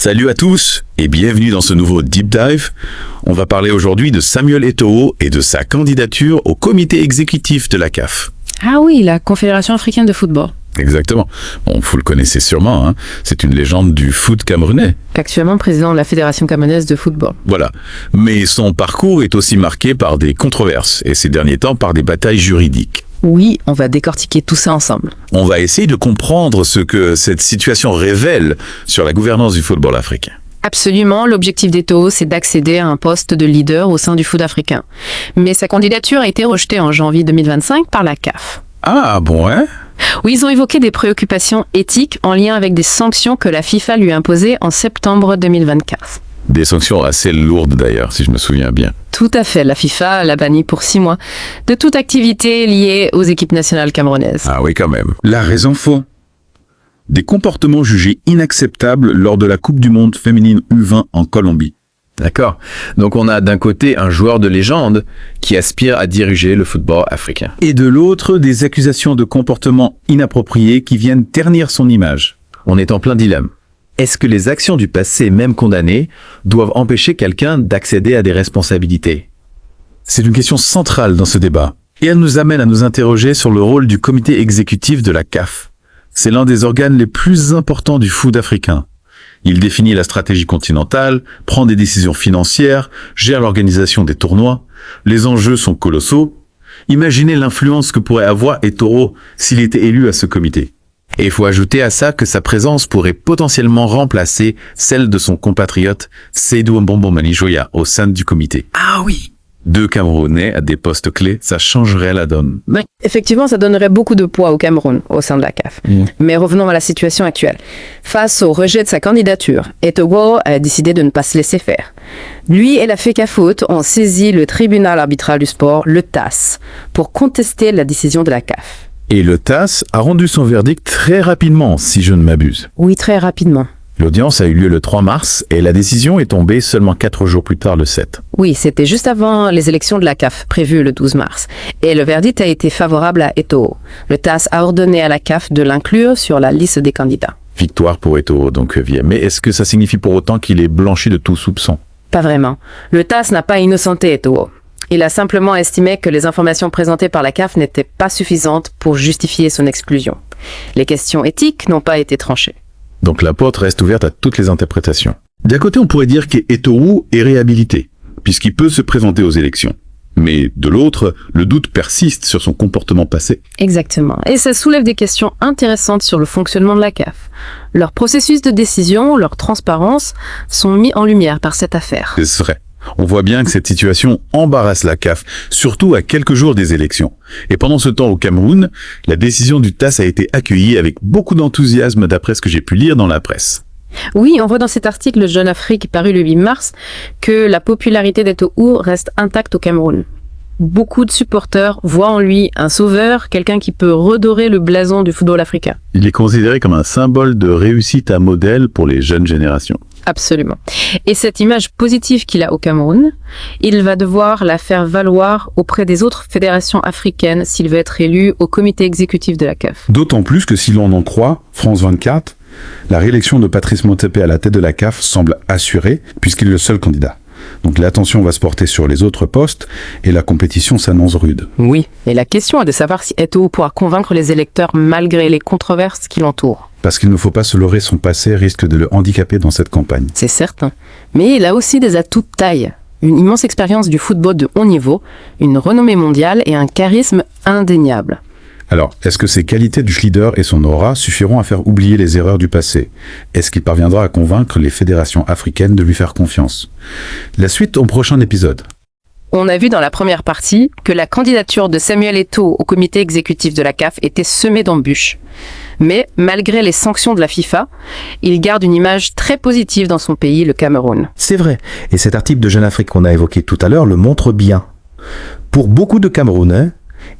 Salut à tous et bienvenue dans ce nouveau Deep Dive. On va parler aujourd'hui de Samuel Eto'o et de sa candidature au comité exécutif de la CAF. Ah oui, la Confédération africaine de football. Exactement. Bon, vous le connaissez sûrement, hein. C'est une légende du foot camerounais. Actuellement président de la Fédération camerounaise de football. Voilà. Mais son parcours est aussi marqué par des controverses et ces derniers temps par des batailles juridiques. Oui, on va décortiquer tout ça ensemble. On va essayer de comprendre ce que cette situation révèle sur la gouvernance du football africain. Absolument, l'objectif d'Eto'o, c'est d'accéder à un poste de leader au sein du foot africain. Mais sa candidature a été rejetée en janvier 2025 par la CAF. Ah bon, hein? Oui, ils ont évoqué des préoccupations éthiques en lien avec des sanctions que la FIFA lui a imposées en septembre 2024. Des sanctions assez lourdes d'ailleurs, si je me souviens bien. Tout à fait, la FIFA l'a banni pour 6 mois de toute activité liée aux équipes nationales camerounaises. Ah oui, quand même. La raison faux. Des comportements jugés inacceptables lors de la Coupe du Monde féminine U20 en Colombie. D'accord. Donc on a d'un côté un joueur de légende qui aspire à diriger le football africain. Et de l'autre, des accusations de comportements inappropriés qui viennent ternir son image. On est en plein dilemme. Est-ce que les actions du passé, même condamnées, doivent empêcher quelqu'un d'accéder à des responsabilités? C'est une question centrale dans ce débat. Et elle nous amène à nous interroger sur le rôle du comité exécutif de la CAF. C'est l'un des organes les plus importants du foot africain. Il définit la stratégie continentale, prend des décisions financières, gère l'organisation des tournois. Les enjeux sont colossaux. Imaginez l'influence que pourrait avoir Eto'o s'il était élu à ce comité. Et il faut ajouter à ça que sa présence pourrait potentiellement remplacer celle de son compatriote Seydou Mbombo Mani-Joya au sein du comité. Ah oui! 2 Camerounais à des postes clés, ça changerait la donne. Effectivement, ça donnerait beaucoup de poids au Cameroun, au sein de la CAF. Mais revenons à la situation actuelle. Face au rejet de sa candidature, Eto'o a décidé de ne pas se laisser faire. Lui et la FECAFOOT ont saisi le tribunal arbitral du sport, le TAS, pour contester la décision de la CAF. Et le TAS a rendu son verdict très rapidement, si je ne m'abuse. Oui, très rapidement. L'audience a eu lieu le 3 mars et la décision est tombée seulement 4 jours plus tard, le 7. Oui, c'était juste avant les élections de la CAF, prévues le 12 mars. Et le verdict a été favorable à Eto'o. Le TAS a ordonné à la CAF de l'inclure sur la liste des candidats. Victoire pour Eto'o, donc. Mais est-ce que ça signifie pour autant qu'il est blanchi de tout soupçon? Pas vraiment. Le TAS n'a pas innocenté Eto'o. Il a simplement estimé que les informations présentées par la CAF n'étaient pas suffisantes pour justifier son exclusion. Les questions éthiques n'ont pas été tranchées. Donc la porte reste ouverte à toutes les interprétations. D'un côté, on pourrait dire qu'Eto'o est réhabilité, puisqu'il peut se présenter aux élections. Mais de l'autre, le doute persiste sur son comportement passé. Exactement. Et ça soulève des questions intéressantes sur le fonctionnement de la CAF. Leur processus de décision, leur transparence sont mis en lumière par cette affaire. C'est vrai. On voit bien que cette situation embarrasse la CAF, surtout à quelques jours des élections. Et pendant ce temps au Cameroun, la décision du TAS a été accueillie avec beaucoup d'enthousiasme d'après ce que j'ai pu lire dans la presse. Oui, on voit dans cet article de Jeune Afrique paru le 8 mars que la popularité d'Eto'o reste intacte au Cameroun. Beaucoup de supporters voient en lui un sauveur, quelqu'un qui peut redorer le blason du football africain. Il est considéré comme un symbole de réussite à modèle pour les jeunes générations. Absolument. Et cette image positive qu'il a au Cameroun, il va devoir la faire valoir auprès des autres fédérations africaines s'il veut être élu au comité exécutif de la CAF. D'autant plus que si l'on en croit France 24, la réélection de Patrice Motsepe à la tête de la CAF semble assurée puisqu'il est le seul candidat. Donc l'attention va se porter sur les autres postes et la compétition s'annonce rude. Oui, et la question est de savoir si Eto'o pourra convaincre les électeurs malgré les controverses qui l'entourent. Parce qu'il ne faut pas se leurrer, son passé risque de le handicaper dans cette campagne. C'est certain. Mais il a aussi des atouts de taille. Une immense expérience du football de haut niveau, une renommée mondiale et un charisme indéniable. Alors, est-ce que ses qualités de leader et son aura suffiront à faire oublier les erreurs du passé? Est-ce qu'il parviendra à convaincre les fédérations africaines de lui faire confiance? La suite au prochain épisode. On a vu dans la première partie que la candidature de Samuel Eto'o au comité exécutif de la CAF était semée d'embûches. Mais malgré les sanctions de la FIFA, il garde une image très positive dans son pays, le Cameroun. C'est vrai, et cet article de Jeune Afrique qu'on a évoqué tout à l'heure le montre bien. Pour beaucoup de Camerounais,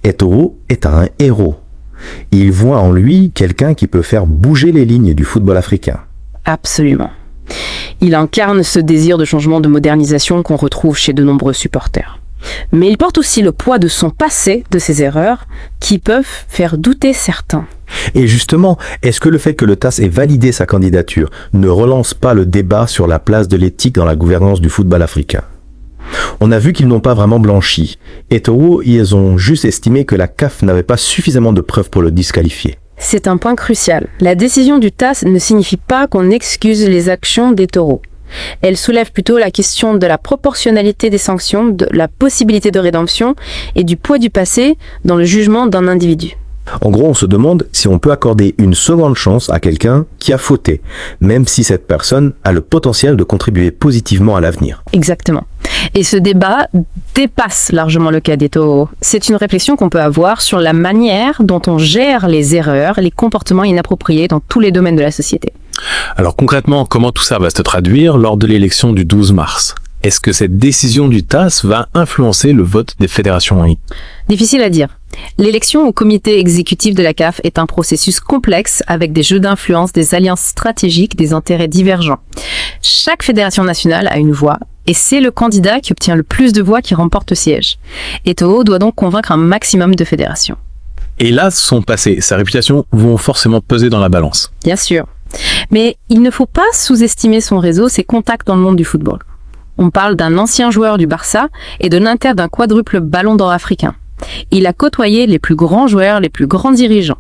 Eto'o est un héros. Il voit en lui quelqu'un qui peut faire bouger les lignes du football africain. Absolument. Il incarne ce désir de changement, de modernisation qu'on retrouve chez de nombreux supporters. Mais il porte aussi le poids de son passé, de ses erreurs, qui peuvent faire douter certains. Et justement, est-ce que le fait que le TAS ait validé sa candidature ne relance pas le débat sur la place de l'éthique dans la gouvernance du football africain? On a vu qu'ils n'ont pas vraiment blanchi. Eto'o, ils ont juste estimé que la CAF n'avait pas suffisamment de preuves pour le disqualifier. C'est un point crucial. La décision du TAS ne signifie pas qu'on excuse les actions d'Eto'o. Elle soulève plutôt la question de la proportionnalité des sanctions, de la possibilité de rédemption et du poids du passé dans le jugement d'un individu. En gros, on se demande si on peut accorder une seconde chance à quelqu'un qui a fauté, même si cette personne a le potentiel de contribuer positivement à l'avenir. Exactement. Et ce débat dépasse largement le cas d'Eto'o. C'est une réflexion qu'on peut avoir sur la manière dont on gère les erreurs, les comportements inappropriés dans tous les domaines de la société. Alors concrètement, comment tout ça va se traduire lors de l'élection du 12 mars? Est-ce que cette décision du TAS va influencer le vote des fédérations? Difficile à dire. L'élection au comité exécutif de la CAF est un processus complexe avec des jeux d'influence, des alliances stratégiques, des intérêts divergents. Chaque fédération nationale a une voix et c'est le candidat qui obtient le plus de voix qui remporte le siège. Eto'o doit donc convaincre un maximum de fédérations. Et là, son passé, sa réputation vont forcément peser dans la balance. Bien sûr. Mais il ne faut pas sous-estimer son réseau, ses contacts dans le monde du football. On parle d'un ancien joueur du Barça et de l'inter d'un quadruple ballon d'or africain. Il a côtoyé les plus grands joueurs, les plus grands dirigeants.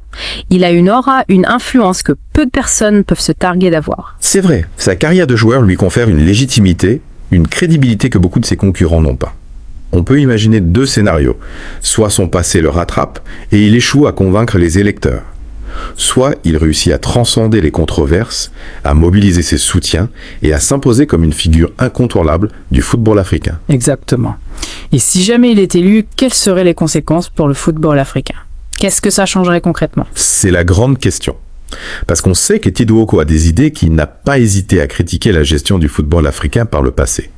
Il a une aura, une influence que peu de personnes peuvent se targuer d'avoir. C'est vrai, sa carrière de joueur lui confère une légitimité, une crédibilité que beaucoup de ses concurrents n'ont pas. On peut imaginer deux scénarios. Soit son passé le rattrape et il échoue à convaincre les électeurs. Soit il réussit à transcender les controverses, à mobiliser ses soutiens et à s'imposer comme une figure incontournable du football africain. Exactement. Et si jamais il est élu, quelles seraient les conséquences pour le football africain? Qu'est-ce que ça changerait concrètement? C'est la grande question. Parce qu'on sait qu'Etiduoko a des idées qu'il n'a pas hésité à critiquer la gestion du football africain par le passé.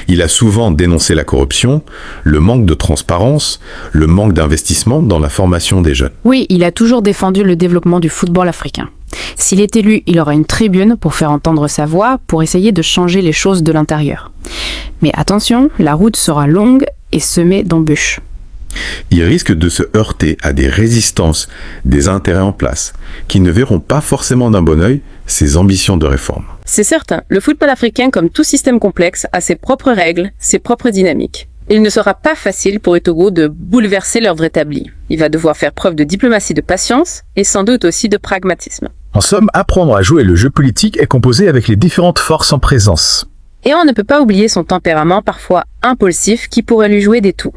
Il a souvent dénoncé la corruption, le manque de transparence, le manque d'investissement dans la formation des jeunes. Oui, il a toujours défendu le développement du football africain. S'il est élu, il aura une tribune pour faire entendre sa voix, pour essayer de changer les choses de l'intérieur. Mais attention, la route sera longue et semée d'embûches. Il risque de se heurter à des résistances, des intérêts en place, qui ne verront pas forcément d'un bon œil ses ambitions de réforme. C'est certain, le football africain, comme tout système complexe, a ses propres règles, ses propres dynamiques. Il ne sera pas facile pour Eto'o de bouleverser l'ordre établi. Il va devoir faire preuve de diplomatie, de patience et sans doute aussi de pragmatisme. En somme, apprendre à jouer le jeu politique est composé avec les différentes forces en présence. Et on ne peut pas oublier son tempérament parfois impulsif qui pourrait lui jouer des tours.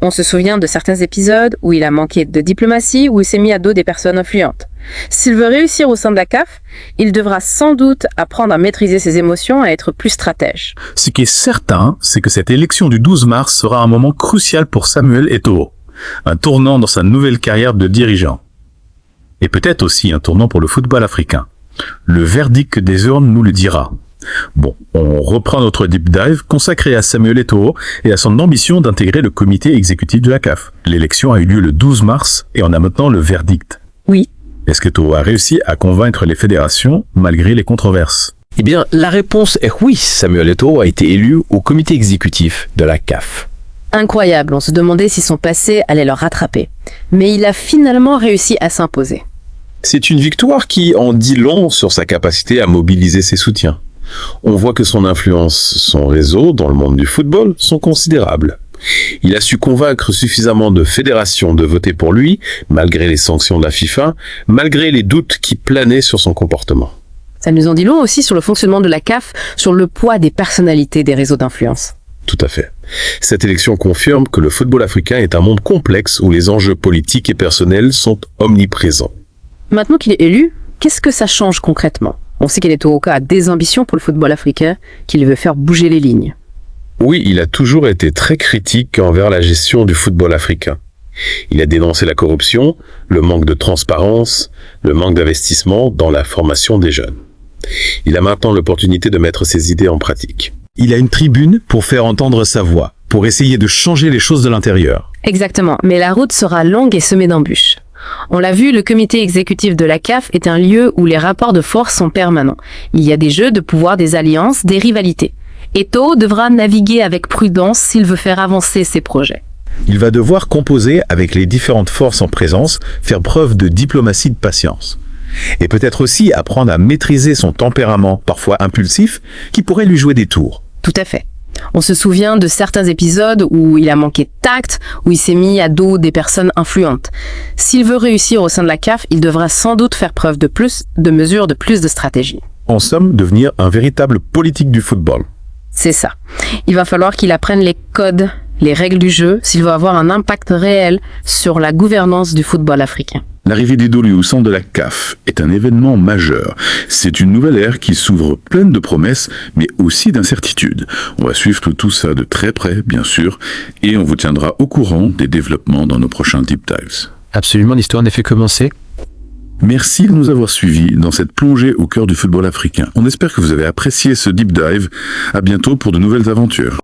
On se souvient de certains épisodes où il a manqué de diplomatie, où il s'est mis à dos des personnes influentes. S'il veut réussir au sein de la CAF, il devra sans doute apprendre à maîtriser ses émotions, à être plus stratège. Ce qui est certain, c'est que cette élection du 12 mars sera un moment crucial pour Samuel Eto'o, un tournant dans sa nouvelle carrière de dirigeant. Et peut-être aussi un tournant pour le football africain. Le verdict des urnes nous le dira. Bon, on reprend notre deep dive consacré à Samuel Eto'o et à son ambition d'intégrer le comité exécutif de la CAF. L'élection a eu lieu le 12 mars et on a maintenant le verdict. Oui. Est-ce qu'Eto'o a réussi à convaincre les fédérations malgré les controverses? Eh bien, la réponse est oui. Samuel Eto'o a été élu au comité exécutif de la CAF. Incroyable, on se demandait si son passé allait le rattraper. Mais il a finalement réussi à s'imposer. C'est une victoire qui en dit long sur sa capacité à mobiliser ses soutiens. On voit que son influence, son réseau dans le monde du football sont considérables. Il a su convaincre suffisamment de fédérations de voter pour lui, malgré les sanctions de la FIFA, malgré les doutes qui planaient sur son comportement. Ça nous en dit long aussi sur le fonctionnement de la CAF, sur le poids des personnalités des réseaux d'influence. Tout à fait. Cette élection confirme que le football africain est un monde complexe où les enjeux politiques et personnels sont omniprésents. Maintenant qu'il est élu, qu'est-ce que ça change concrètement? On sait qu'Eto'o a des ambitions pour le football africain, qu'il veut faire bouger les lignes. Oui, il a toujours été très critique envers la gestion du football africain. Il a dénoncé la corruption, le manque de transparence, le manque d'investissement dans la formation des jeunes. Il a maintenant l'opportunité de mettre ses idées en pratique. Il a une tribune pour faire entendre sa voix, pour essayer de changer les choses de l'intérieur. Exactement, mais la route sera longue et semée d'embûches. On l'a vu, le comité exécutif de la CAF est un lieu où les rapports de force sont permanents. Il y a des jeux de pouvoir, des alliances, des rivalités. Eto'o devra naviguer avec prudence s'il veut faire avancer ses projets. Il va devoir composer avec les différentes forces en présence, faire preuve de diplomatie de patience. Et peut-être aussi apprendre à maîtriser son tempérament, parfois impulsif, qui pourrait lui jouer des tours. Tout à fait. On se souvient de certains épisodes où il a manqué de tact, où il s'est mis à dos des personnes influentes. S'il veut réussir au sein de la CAF, il devra sans doute faire preuve de plus de mesures, de plus de stratégie. En somme, devenir un véritable politique du football. C'est ça. Il va falloir qu'il apprenne les codes, les règles du jeu, s'il veut avoir un impact réel sur la gouvernance du football africain. L'arrivée d'Edoli au centre de la CAF est un événement majeur. C'est une nouvelle ère qui s'ouvre pleine de promesses, mais aussi d'incertitudes. On va suivre tout ça de très près, bien sûr, et on vous tiendra au courant des développements dans nos prochains Deep Dives. Absolument, l'histoire n'est fait commencer. Merci de nous avoir suivis dans cette plongée au cœur du football africain. On espère que vous avez apprécié ce Deep Dive. À bientôt pour de nouvelles aventures.